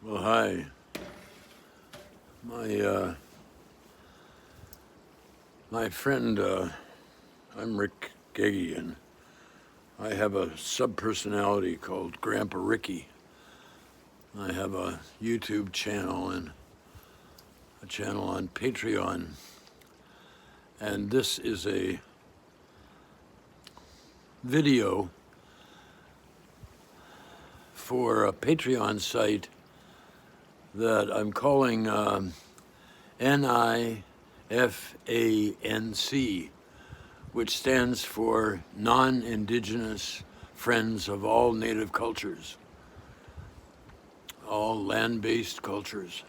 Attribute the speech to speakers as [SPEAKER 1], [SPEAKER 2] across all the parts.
[SPEAKER 1] Well, hi. My friend, I'm Rick Geggy, and I have a sub-personality called Grandpa Ricky. I have a YouTube channel and a channel on Patreon, and this is a video for a Patreon site that I'm calling Nifanc, which stands for Non-Indigenous Friends of All Native Cultures, all land-based cultures,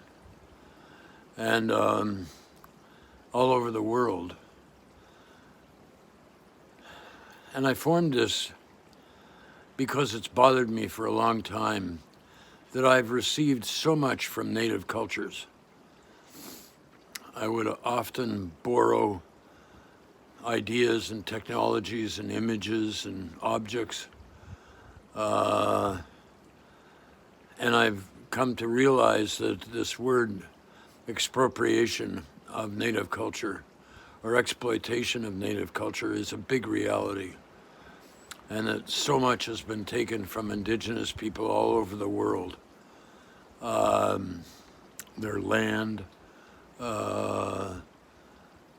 [SPEAKER 1] and all over the world. And I formed this because it's bothered me for a long time that I've received so much from native cultures. I would often borrow ideas and technologies and images and objects. And I've come to realize that this word expropriation of native culture or exploitation of native culture is a big reality. And that so much has been taken from indigenous people all over the world. Their land,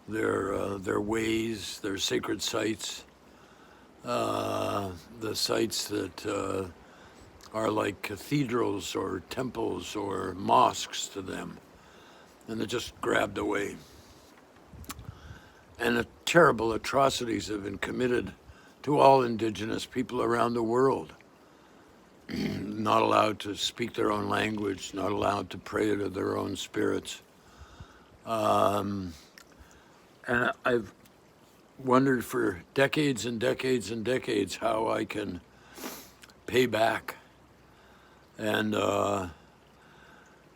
[SPEAKER 1] their ways, their sacred sites, the sites that are like cathedrals or temples or mosques to them, and they're just grabbed away. And terrible atrocities have been committed to all indigenous people around the world. Not allowed to speak their own language, not allowed to pray to their own spirits. And I've wondered for decades and decades and decades how I can pay back. And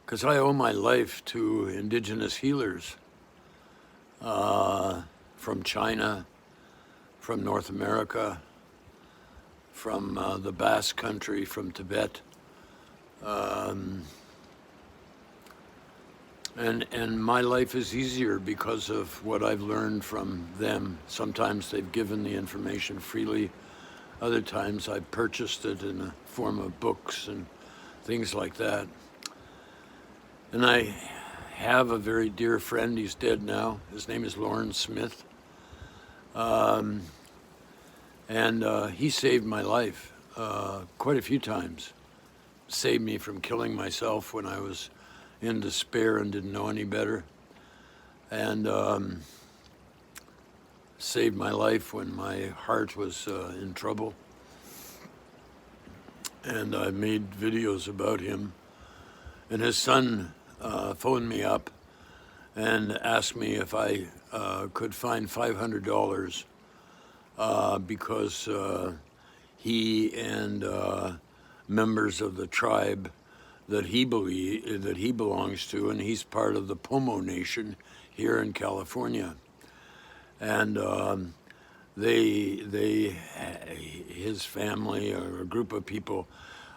[SPEAKER 1] because I owe my life to indigenous healers from China, from North America, from the Basque Country, from Tibet. And my life is easier because of what I've learned from them. Sometimes they've given the information freely. Other times I've purchased it in the form of books and things like that. And I have a very dear friend. He's dead now. His name is Lawrence Smith. And he saved my life quite a few times. Saved me from killing myself when I was in despair and didn't know any better. And saved my life when my heart was in trouble. And I made videos about him. And his son phoned me up and asked me if I could find $500 because he and members of the tribe that he belongs to, and he's part of the Pomo Nation here in California, and his family or a group of people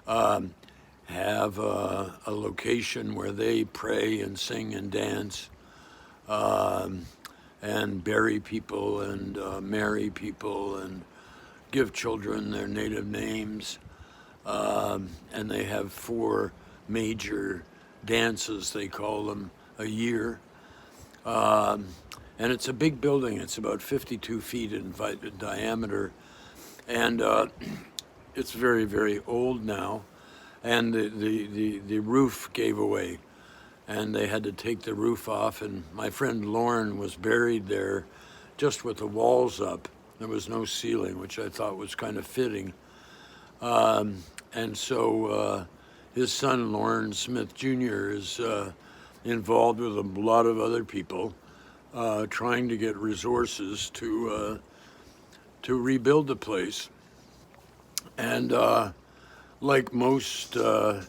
[SPEAKER 1] have a location where they pray and sing and dance. And bury people and marry people and give children their native names. And they have 4 major dances, they call them, a year. And it's a big building. It's about 52 feet in diameter. And it's very, very old now. And the roof gave away. And they had to take the roof off, and my friend Lauren was buried there just with the walls up. There was no ceiling, which I thought was kind of fitting. And so his son, Lauren Smith Jr., is involved with a lot of other people trying to get resources to rebuild the place. And like most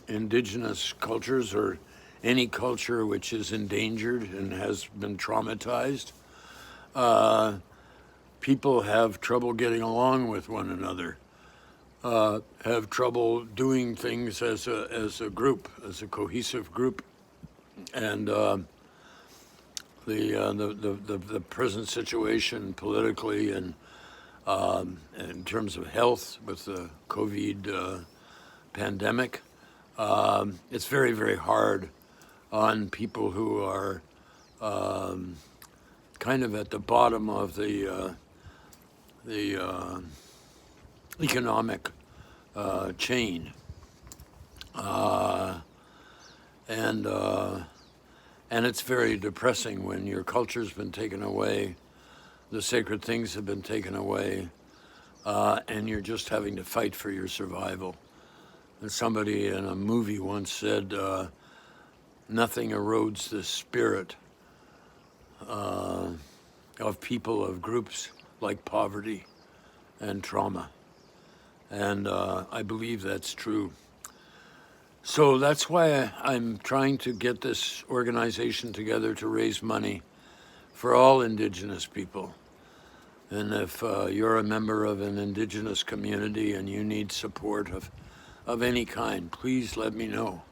[SPEAKER 1] indigenous cultures, or any culture which is endangered and has been traumatized, people have trouble getting along with one another. have trouble doing things as a group, as a cohesive group, and the present situation politically and in terms of health with the COVID pandemic, it's very, very hard on people who are kind of at the bottom of the economic chain, and it's very depressing when your culture's been taken away, the sacred things have been taken away, and you're just having to fight for your survival. And somebody in a movie once said, nothing erodes the spirit of people, of groups, like poverty and trauma. And I believe that's true. So that's why I'm trying to get this organization together to raise money for all Indigenous people. And if you're a member of an Indigenous community and you need support of any kind, please let me know.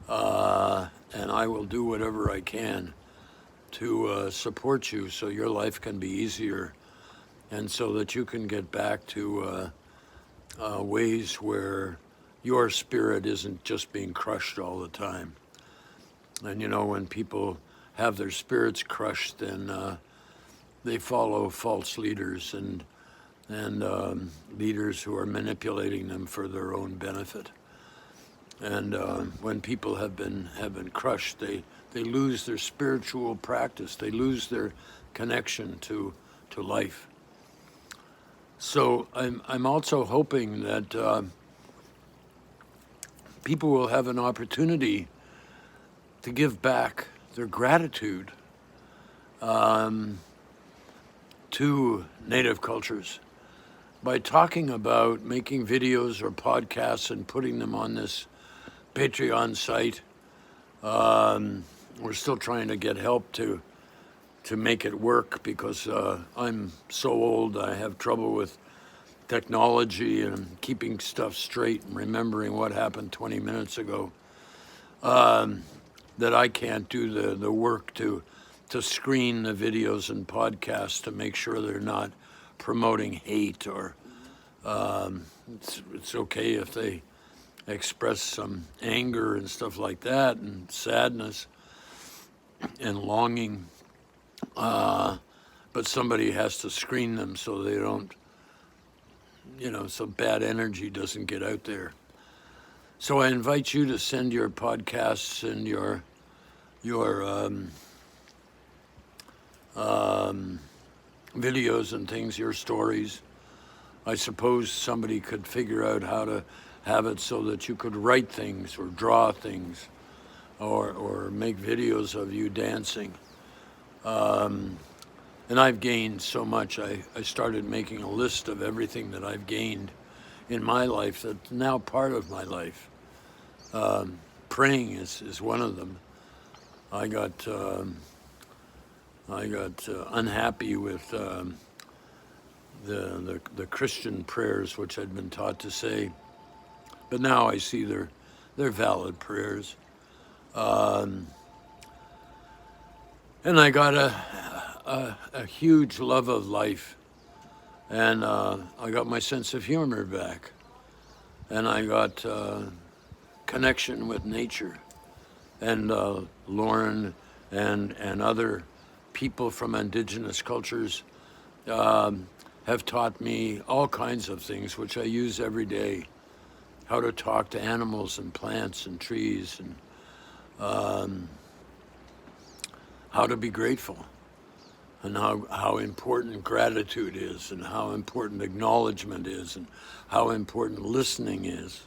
[SPEAKER 1] And I will do whatever I can to support you so your life can be easier and so that you can get back to ways where your spirit isn't just being crushed all the time. And you know, when people have their spirits crushed, then they follow false leaders and leaders who are manipulating them for their own benefit. And when people have been crushed, they lose their spiritual practice. They lose their connection to life. So I'm also hoping that people will have an opportunity to give back their gratitude to Native cultures by talking about making videos or podcasts and putting them on this Patreon site. We're still trying to get help to make it work because I'm so old. I have trouble with technology and keeping stuff straight and remembering what happened 20 minutes ago, that I can't do the work to screen the videos and podcasts to make sure they're not promoting hate or it's okay if they express some anger and stuff like that and sadness and longing, but somebody has to screen them so they don't, so bad energy doesn't get out there. So I invite you to send your podcasts and your videos and things, your stories. I suppose somebody could figure out how to have it so that you could write things or draw things or make videos of you dancing. And I've gained so much. I started making a list of everything that I've gained in my life that's now part of my life. Praying is one of them. I got unhappy with the Christian prayers which I'd been taught to say, but now I see they're valid prayers. And I got a huge love of life, and I got my sense of humor back, and I got connection with nature, and Lauren and other people from Indigenous cultures have taught me all kinds of things which I use every day, how to talk to animals and plants and trees, and how to be grateful, and how important gratitude is, and how important acknowledgement is, and how important listening is.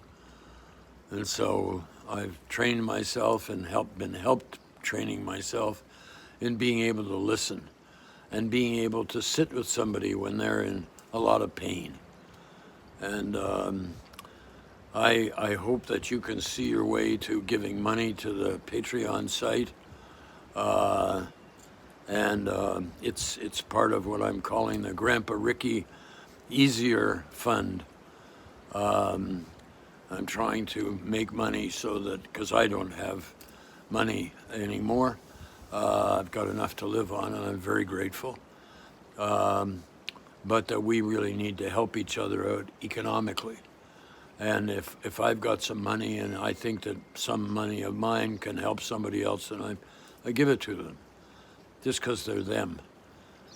[SPEAKER 1] And so I've trained myself and been helped training myself in being able to listen and being able to sit with somebody when they're in a lot of pain. And I hope that you can see your way to giving money to the Patreon site. It's part of what I'm calling the Grandpa Ricky Easier Fund. I'm trying to make money so that, because I don't have money anymore, I've got enough to live on, and I'm very grateful. But that we really need to help each other out economically. And if I've got some money and I think that some money of mine can help somebody else, then I give it to them, just because they're them.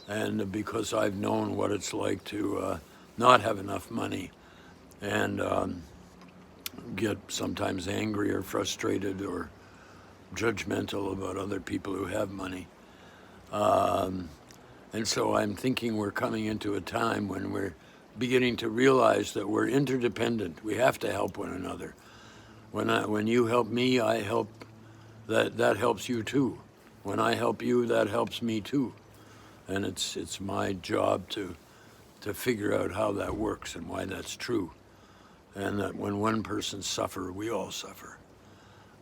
[SPEAKER 1] And because I've known what it's like to not have enough money and get sometimes angry or frustrated or judgmental about other people who have money. And so I'm thinking we're coming into a time when we're beginning to realize that we're interdependent. We have to help one another. When you help me, I help, that helps you too. When I help you, that helps me too. And it's my job to figure out how that works and why that's true. And that when one person suffers, we all suffer.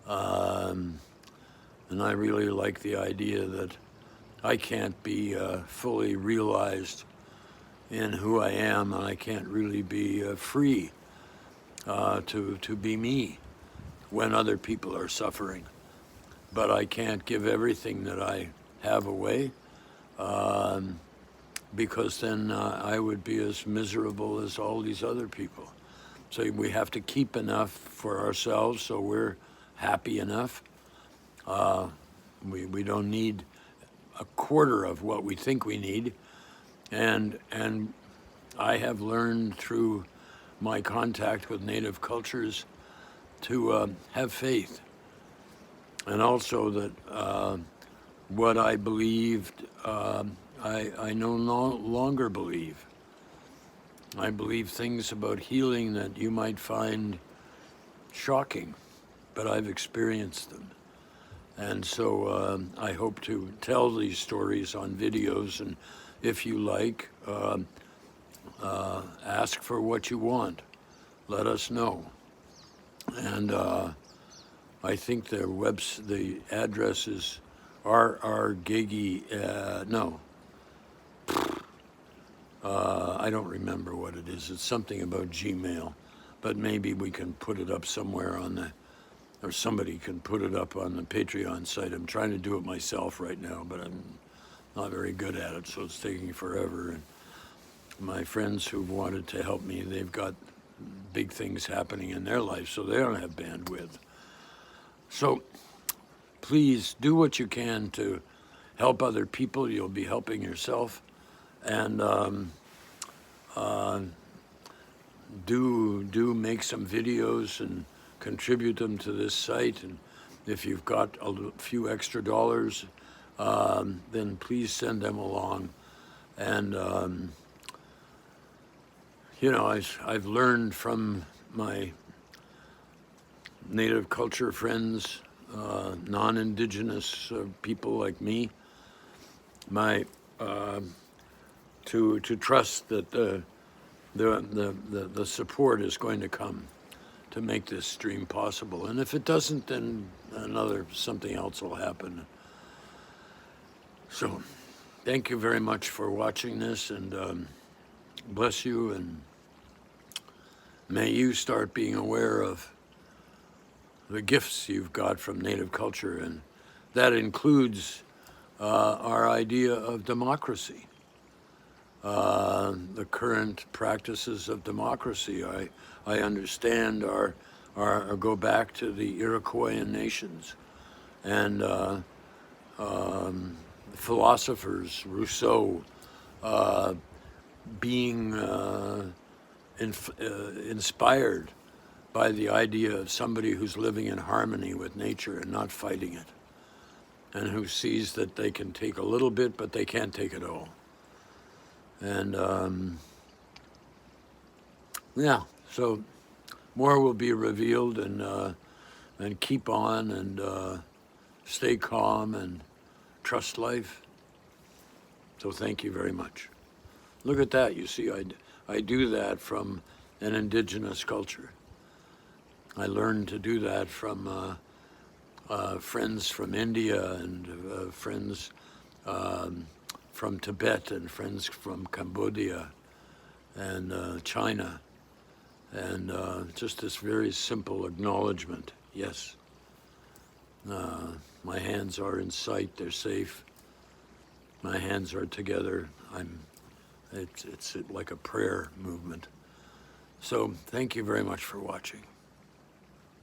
[SPEAKER 1] And I really like the idea that I can't be fully realized in who I am, and I can't really be free to be me when other people are suffering. But I can't give everything that I have away, because then I would be as miserable as all these other people. So we have to keep enough for ourselves so we're happy enough. We don't need a quarter of what we think we need. And I have learned through my contact with Native cultures to have faith. And also that what I believed, I no longer believe. I believe things about healing that you might find shocking, but I've experienced them. And so I hope to tell these stories on videos, and if you like, ask for what you want. Let us know. And I think the address is rrgigi, I don't remember what it is. It's something about Gmail, but maybe we can put it up somewhere or somebody can put it up on the Patreon site. I'm trying to do it myself right now, but I'm not very good at it, so it's taking forever. And my friends who've wanted to help me, they've got big things happening in their life, so they don't have bandwidth. So please do what you can to help other people. You'll be helping yourself. And do make some videos and contribute them to this site. And if you've got a few extra dollars, then please send them along. And I've learned from my Native culture friends, non-Indigenous people like me, to trust that the support is going to come to make this stream possible. And if it doesn't, then something else will happen. So thank you very much for watching this, and bless you, and may you start being aware of the gifts you've got from Native culture, and that includes our idea of democracy. The current practices of democracy, I understand, go back to the Iroquoian nations, and philosophers, Rousseau, being inspired by the idea of somebody who's living in harmony with nature and not fighting it, and who sees that they can take a little bit, but they can't take it all. And so more will be revealed, and keep on, and stay calm and trust life. So thank you very much. Look at that. You see, I do that from an Indigenous culture. I learned to do that from friends from India, and friends from Tibet, and friends from Cambodia and China. And just this very simple acknowledgement. Yes, my hands are in sight, they're safe. My hands are together. It's like a prayer movement. So thank you very much for watching.